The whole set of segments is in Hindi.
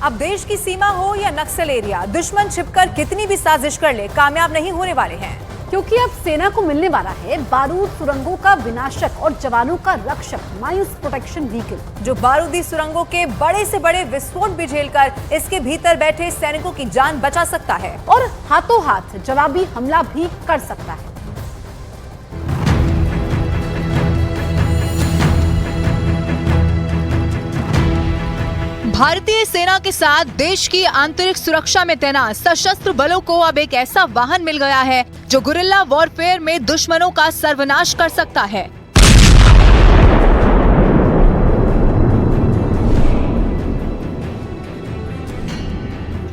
अब देश की सीमा हो या नक्सल एरिया, दुश्मन छिपकर कितनी भी साजिश कर ले, कामयाब नहीं होने वाले हैं। क्योंकि अब सेना को मिलने वाला है बारूद सुरंगों का विनाशक और जवानों का रक्षक माइंस प्रोटेक्शन व्हीकल, जो बारूदी सुरंगों के बड़े से बड़े विस्फोट भी झेलकर इसके भीतर बैठे सैनिकों की जान बचा सकता है और हाथों हाथ जवाबी हमला भी कर सकता है। भारतीय सेना के साथ देश की आंतरिक सुरक्षा में तैनात सशस्त्र बलों को अब एक ऐसा वाहन मिल गया है जो गुरिल्ला वॉरफेयर में दुश्मनों का सर्वनाश कर सकता है।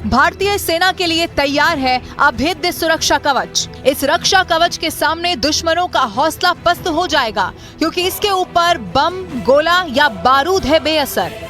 भारतीय सेना के लिए तैयार है अभेद्य सुरक्षा कवच। इस रक्षा कवच के सामने दुश्मनों का हौसला पस्त हो जाएगा, क्योंकि इसके ऊपर बम, गोला या बारूद है बेअसर।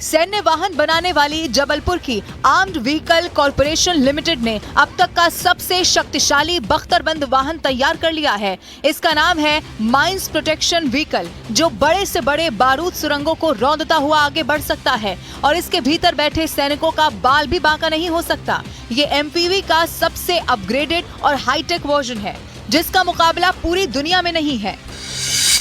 सैन्य वाहन बनाने वाली जबलपुर की आर्म्ड व्हीकल कॉरपोरेशन लिमिटेड ने अब तक का सबसे शक्तिशाली बख्तरबंद वाहन तैयार कर लिया है। इसका नाम है माइंस प्रोटेक्शन व्हीकल, जो बड़े से बड़े बारूद सुरंगों को रौंदता हुआ आगे बढ़ सकता है और इसके भीतर बैठे सैनिकों का बाल भी बांका नहीं हो सकता। ये एमपीवी का सबसे अपग्रेडेड और हाईटेक वर्जन है, जिसका मुकाबला पूरी दुनिया में नहीं है।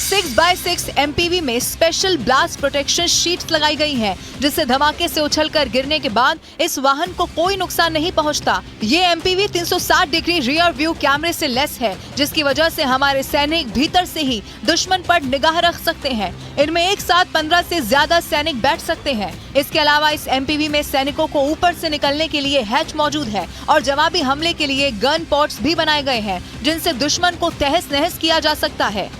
6x6 एमपीवी में स्पेशल ब्लास्ट प्रोटेक्शन शीट्स लगाई गई हैं, जिससे धमाके से उछलकर गिरने के बाद इस वाहन को कोई नुकसान नहीं पहुंचता। ये एमपीवी 360 डिग्री रियर व्यू कैमरे से लैस है, जिसकी वजह से हमारे सैनिक भीतर से ही दुश्मन पर निगाह रख सकते हैं। इनमें एक साथ 15 से ज्यादा सैनिक बैठ सकते हैं। इसके अलावा इस एमपीवी में सैनिकों को ऊपर से निकलने के लिए हैच मौजूद है और जवाबी हमले के लिए गन पॉट्स भी बनाए गए हैं, जिनसे दुश्मन को तहस नहस किया जा सकता है।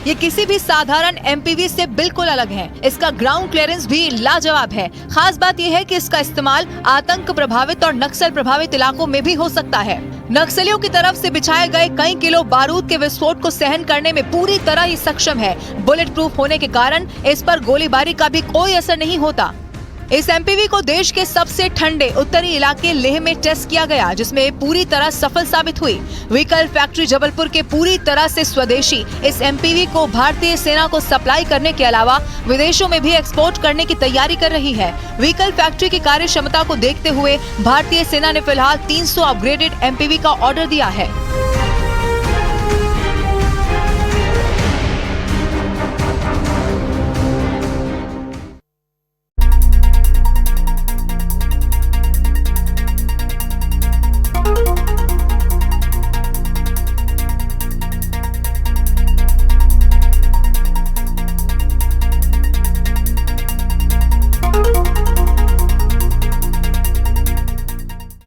ये किसी भी साधारण एमपीवी से बिल्कुल अलग है। इसका ग्राउंड क्लियरेंस भी लाजवाब है। खास बात यह है कि इसका इस्तेमाल आतंक प्रभावित और नक्सल प्रभावित इलाकों में भी हो सकता है। नक्सलियों की तरफ से बिछाए गए कई किलो बारूद के विस्फोट को सहन करने में पूरी तरह ही सक्षम है। बुलेट प्रूफ होने के कारण इस पर गोलीबारी का भी कोई असर नहीं होता। इस एमपीवी को देश के सबसे ठंडे उत्तरी इलाके लेह में टेस्ट किया गया, जिसमें पूरी तरह सफल साबित हुई। व्हीकल फैक्ट्री जबलपुर के पूरी तरह से स्वदेशी इस एमपीवी को भारतीय सेना को सप्लाई करने के अलावा विदेशों में भी एक्सपोर्ट करने की तैयारी कर रही है। व्हीकल फैक्ट्री की कार्य क्षमता को देखते हुए भारतीय सेना ने फिलहाल 300 अपग्रेडेड एमपीवी का ऑर्डर दिया है।